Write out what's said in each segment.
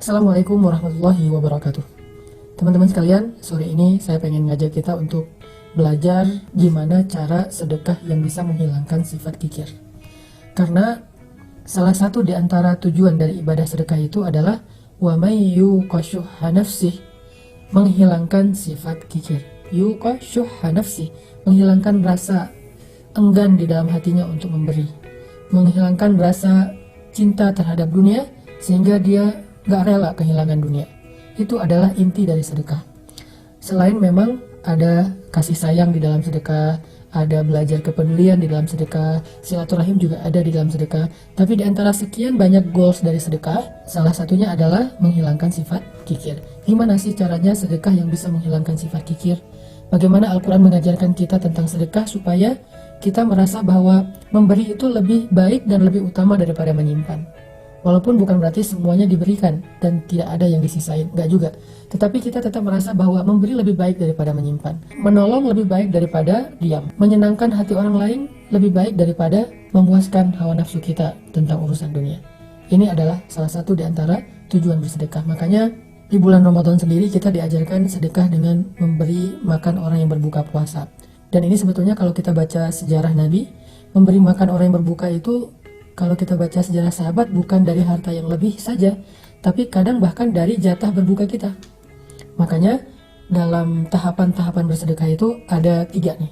Assalamualaikum warahmatullahi wabarakatuh. Teman-teman sekalian, sore ini saya pengen ngajak kita untuk belajar gimana cara sedekah yang bisa menghilangkan sifat kikir. Karena salah satu di antara tujuan dari ibadah sedekah itu adalah wa may yuqashuha nafsih, menghilangkan sifat kikir. Yuqashuha nafsih, menghilangkan rasa enggan di dalam hatinya untuk memberi, menghilangkan rasa cinta terhadap dunia sehingga dia gak rela kehilangan dunia. Itu adalah inti dari sedekah. Selain memang ada kasih sayang di dalam sedekah, ada belajar kepedulian di dalam sedekah, silaturahim juga ada di dalam sedekah. Tapi di antara sekian banyak goals dari sedekah, salah satunya adalah menghilangkan sifat kikir. Gimana sih caranya sedekah yang bisa menghilangkan sifat kikir? Bagaimana Al-Quran mengajarkan kita tentang sedekah supaya kita merasa bahwa memberi itu lebih baik dan lebih utama daripada menyimpan. Walaupun bukan berarti semuanya diberikan dan tidak ada yang disisain, enggak juga. Tetapi kita tetap merasa bahwa memberi lebih baik daripada menyimpan. Menolong lebih baik daripada diam. Menyenangkan hati orang lain lebih baik daripada memuaskan hawa nafsu kita tentang urusan dunia. Ini adalah salah satu di antara tujuan bersedekah. Makanya di bulan Ramadan sendiri kita diajarkan sedekah dengan memberi makan orang yang berbuka puasa. Dan ini sebetulnya kalau kita baca sejarah Nabi, memberi makan orang yang berbuka itu, kalau kita baca sejarah sahabat, bukan dari harta yang lebih saja, tapi kadang bahkan dari jatah berbuka kita. Makanya dalam tahapan-tahapan bersedekah itu ada 3 nih.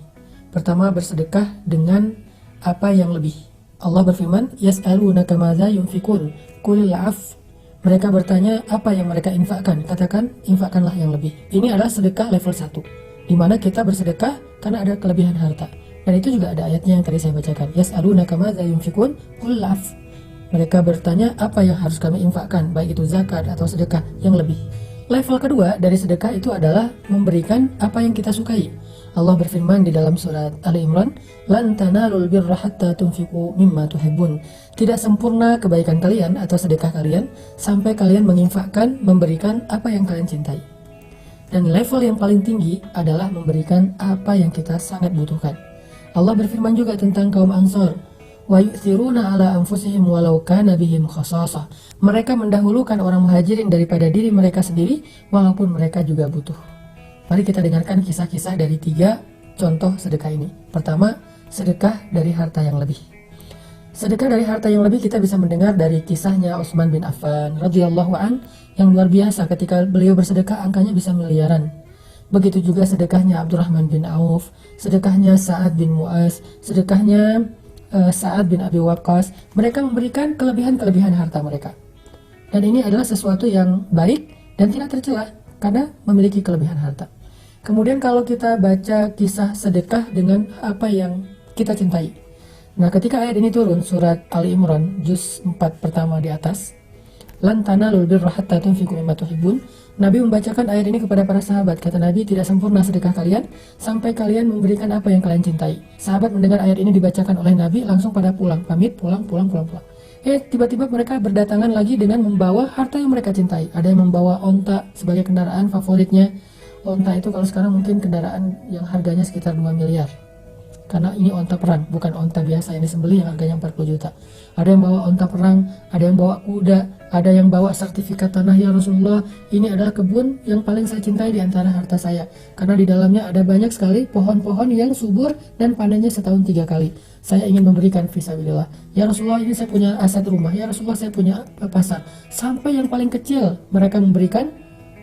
Pertama, bersedekah dengan apa yang lebih. Allah berfirman, yas'alunaka madza yunfikun qulil 'af. Mereka bertanya apa yang mereka infakkan. Katakan, infakkanlah yang lebih. Ini adalah sedekah level 1, di mana kita bersedekah karena ada kelebihan harta. Dan itu juga ada ayatnya yang tadi saya bacakan. Yas'alunaka madza yunfikun qul 'af. Mereka bertanya apa yang harus kami infakkan, baik itu zakat atau sedekah yang lebih. Level kedua dari sedekah itu adalah memberikan apa yang kita sukai. Allah berfirman di dalam surat Ali Imran, lan tanalul birra hatta tunfiqu mimma tuhibbun. Tidak sempurna kebaikan kalian atau sedekah kalian sampai kalian menginfakkan, memberikan apa yang kalian cintai. Dan level yang paling tinggi adalah memberikan apa yang kita sangat butuhkan. Allah berfirman juga tentang kaum Ansor, wa yu'thiruna ala anfusihim walau kana bihim khasasah. Mereka mendahulukan orang muhajirin daripada diri mereka sendiri walaupun mereka juga butuh. Mari kita dengarkan kisah-kisah dari 3 contoh sedekah ini. Pertama, sedekah dari harta yang lebih. Sedekah dari harta yang lebih kita bisa mendengar dari kisahnya Utsman bin Affan radhiyallahu an yang luar biasa. Ketika beliau bersedekah angkanya bisa miliaran. Begitu juga sedekahnya Abdurrahman bin Auf, sedekahnya Sa'ad bin Mu'az, sedekahnya Sa'ad bin Abi Waqqas. Mereka memberikan kelebihan-kelebihan harta mereka. Dan ini adalah sesuatu yang baik dan tidak tercela karena memiliki kelebihan harta. Kemudian kalau kita baca kisah sedekah dengan apa yang kita cintai. Nah, ketika ayat ini turun, surat Ali Imran, juz 4 pertama di atas, lan tanalul birra hatta tunfiqu mimma tuhibbun. Nabi membacakan ayat ini kepada para sahabat. Kata Nabi, tidak sempurna sedekah kalian sampai kalian memberikan apa yang kalian cintai. Sahabat mendengar ayat ini dibacakan oleh Nabi, langsung pada pulang, pamit, pulang. Tiba-tiba mereka berdatangan lagi dengan membawa harta yang mereka cintai. Ada yang membawa onta sebagai kendaraan favoritnya. Onta itu kalau sekarang mungkin kendaraan yang harganya sekitar 2 miliar. Karena ini onta perang, bukan onta biasa yang disembelih yang harganya 40 juta. Ada yang bawa onta perang, ada yang bawa kuda, ada yang bawa sertifikat tanah. Ya Rasulullah, ini adalah kebun yang paling saya cintai di antara harta saya. Karena di dalamnya ada banyak sekali pohon-pohon yang subur dan panennya setahun 3 kali. Saya ingin memberikan fisabilillah. Ya Rasulullah, ini saya punya aset rumah. Ya Rasulullah, saya punya pasar. Sampai yang paling kecil mereka memberikan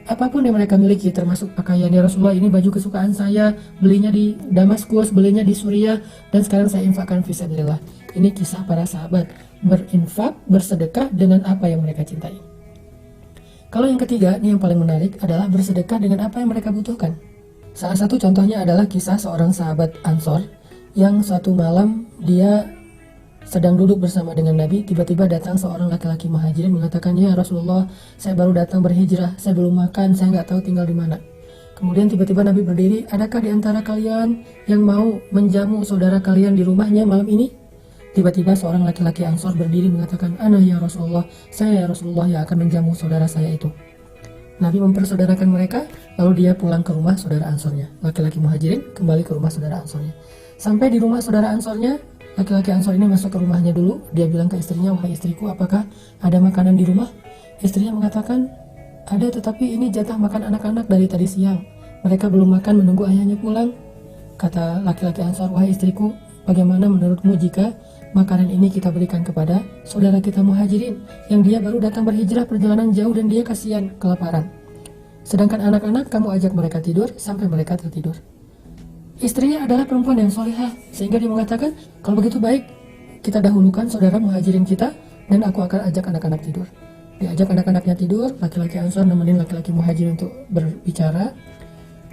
apapun yang mereka miliki, termasuk pakaian. Ya Rasulullah, ini baju kesukaan saya, belinya di Damaskus, belinya di Suriah, dan sekarang saya infakkan fisabilillah. Ini kisah para sahabat berinfak, bersedekah dengan apa yang mereka cintai. Kalau yang ketiga, ini yang paling menarik, adalah bersedekah dengan apa yang mereka butuhkan. Salah satu contohnya adalah kisah seorang sahabat Ansor yang suatu malam dia sedang duduk bersama dengan Nabi. Tiba-tiba datang seorang laki-laki muhajirin mengatakan, ya Rasulullah, saya baru datang berhijrah, saya belum makan, saya nggak tahu tinggal di mana. Kemudian tiba-tiba Nabi berdiri, adakah di antara kalian yang mau menjamu saudara kalian di rumahnya malam ini? Tiba-tiba seorang laki-laki Ansor berdiri mengatakan, ana ya Rasulullah, saya ya Rasulullah yang akan menjamu saudara saya itu. Nabi mempersaudarakan mereka, lalu dia pulang ke rumah saudara Ansornya. Laki-laki muhajirin kembali ke rumah saudara Ansornya. Sampai di rumah saudara Ansornya, laki-laki Ansor ini masuk ke rumahnya dulu. Dia bilang ke istrinya, wahai istriku, apakah ada makanan di rumah? Istrinya mengatakan, Ada, tetapi ini jatah makan anak-anak dari tadi siang. Mereka belum makan menunggu ayahnya pulang. Kata laki-laki Ansar, wahai istriku, bagaimana menurutmu jika makanan ini kita berikan kepada saudara kita Muhajirin yang dia baru datang berhijrah perjalanan jauh dan dia kasihan kelaparan. Sedangkan anak-anak kamu ajak mereka tidur sampai mereka tertidur. Istrinya adalah perempuan yang solehah, sehingga dia mengatakan, kalau begitu baik, kita dahulukan saudara Muhajirin kita dan aku akan ajak anak-anak tidur. Diajak anak-anaknya tidur, laki-laki Ansar nemenin laki-laki Muhajirin untuk berbicara.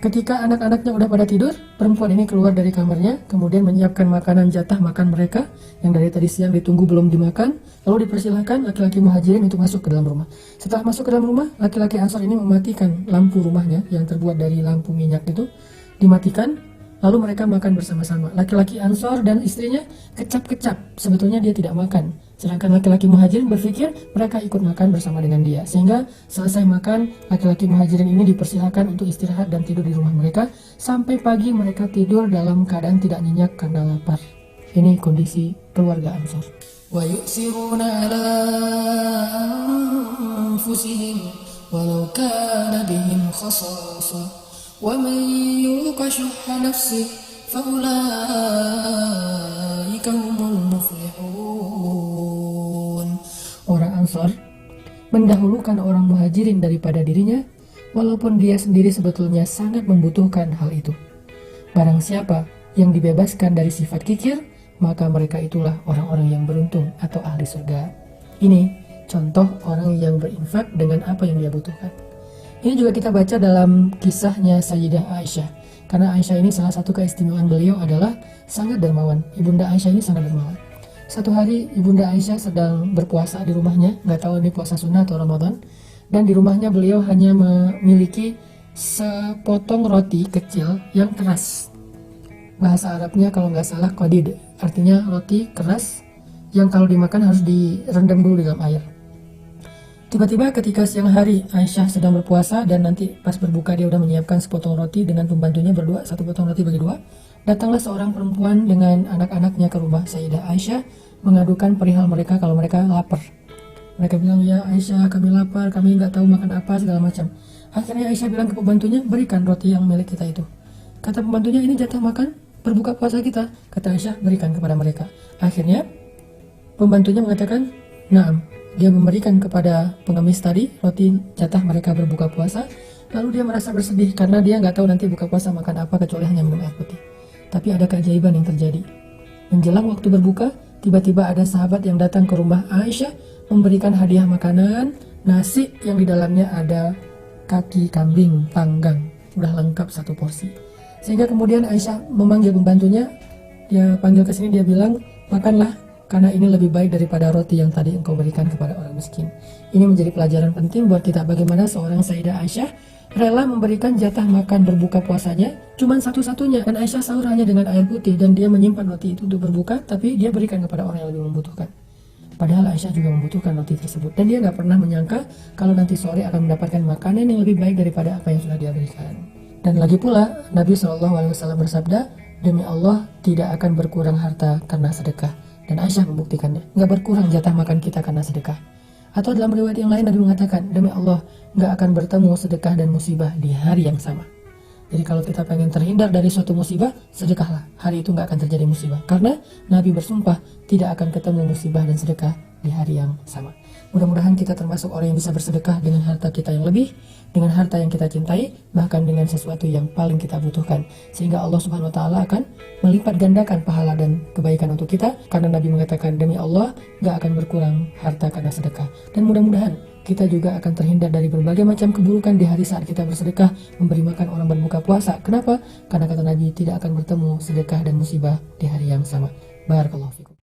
Ketika anak-anaknya udah pada tidur, perempuan ini keluar dari kamarnya, kemudian menyiapkan makanan jatah makan mereka yang dari tadi siang ditunggu belum dimakan, lalu dipersilahkan laki-laki Muhajirin untuk masuk ke dalam rumah. Setelah masuk ke dalam rumah, laki-laki Ansar ini mematikan lampu rumahnya yang terbuat dari lampu minyak itu, dimatikan, lalu mereka makan bersama-sama. Laki-laki Ansar dan istrinya kecap-kecap, sebetulnya dia tidak makan. Sedangkan laki-laki Muhajirin berpikir mereka ikut makan bersama dengan dia. Sehingga selesai makan, laki-laki Muhajirin ini dipersilakan untuk istirahat dan tidur di rumah mereka. Sampai pagi mereka tidur dalam keadaan tidak nyenyak karena lapar. Ini kondisi keluarga Ansar. Wa yu'siruna ala anfusihim walau kana bihim khasasa wa man yuqa syuhha nafsihi fa ulaika humul muflihun. Orang Ansar mendahulukan orang Muhajirin daripada dirinya, walaupun dia sendiri sebetulnya sangat membutuhkan hal itu. Barang siapa yang dibebaskan dari sifat kikir, maka mereka itulah orang-orang yang beruntung atau ahli surga. Ini contoh orang yang berinfak dengan apa yang dia butuhkan. Ini juga kita baca dalam kisahnya Sayyidah Aisyah. Karena Aisyah ini salah satu keistimewaan beliau adalah sangat dermawan. Ibunda Aisyah ini sangat dermawan. Satu hari Ibunda Aisyah sedang berpuasa di rumahnya, nggak tahu ini puasa sunnah atau Ramadan, dan di rumahnya beliau hanya memiliki sepotong roti kecil yang keras. Bahasa Arabnya kalau nggak salah qadid, artinya roti keras yang kalau dimakan harus direndam dulu dalam air. Tiba-tiba ketika siang hari Aisyah sedang berpuasa dan nanti pas berbuka dia udah menyiapkan sepotong roti dengan pembantunya berdua, satu potong roti bagi dua. Datanglah seorang perempuan dengan anak-anaknya ke rumah Sayyidah Aisyah mengadukan perihal mereka kalau mereka lapar. Mereka bilang, ya Aisyah kami lapar, kami nggak tahu makan apa segala macam. Akhirnya Aisyah bilang ke pembantunya, berikan roti yang milik kita itu. Kata pembantunya, ini jatah makan berbuka puasa kita. Kata Aisyah, berikan kepada mereka. Akhirnya pembantunya mengatakan, naam. Dia memberikan kepada pengemis tadi roti jatah mereka berbuka puasa. Lalu dia merasa bersedih karena dia nggak tahu nanti buka puasa makan apa kecuali hanya minum air putih. Tapi ada keajaiban yang terjadi. Menjelang waktu berbuka, tiba-tiba ada sahabat yang datang ke rumah Aisyah memberikan hadiah makanan, nasi yang di dalamnya ada kaki kambing panggang, udah lengkap satu porsi. Sehingga kemudian Aisyah memanggil pembantunya, dia panggil ke sini, dia bilang, makanlah karena ini lebih baik daripada roti yang tadi engkau berikan kepada orang miskin. Ini menjadi pelajaran penting buat kita bagaimana seorang Sayyidah Aisyah rela memberikan jatah makan berbuka puasanya cuman satu-satunya, dan Aisyah sahur hanya dengan air putih dan dia menyimpan roti itu untuk berbuka, tapi dia berikan kepada orang yang lebih membutuhkan. Padahal Aisyah juga membutuhkan roti tersebut dan dia gak pernah menyangka kalau nanti sore akan mendapatkan makanan yang lebih baik daripada apa yang sudah dia berikan. Dan lagi pula Nabi SAW bersabda, demi Allah tidak akan berkurang harta karena sedekah. Dan Aisyah membuktikannya, gak berkurang jatah makan kita karena sedekah. Atau dalam riwayat yang lain Nabi mengatakan, demi Allah gak akan bertemu sedekah dan musibah di hari yang sama. Jadi kalau kita pengen terhindar dari suatu musibah, sedekahlah. Hari itu gak akan terjadi musibah. Karena Nabi bersumpah tidak akan ketemu musibah dan sedekah di hari yang sama. Mudah-mudahan kita termasuk orang yang bisa bersedekah dengan harta kita yang lebih, dengan harta yang kita cintai, bahkan dengan sesuatu yang paling kita butuhkan. Sehingga Allah Subhanahu wa Ta'ala akan melipat gandakan pahala dan kebaikan untuk kita. Karena Nabi mengatakan, demi Allah gak akan berkurang harta karena sedekah. Dan mudah-mudahan kita juga akan terhindar dari berbagai macam keburukan di hari saat kita bersedekah, memberi makan orang berbuka puasa. Kenapa? Karena kata Nabi tidak akan bertemu sedekah dan musibah di hari yang sama. Barakallahu fikum.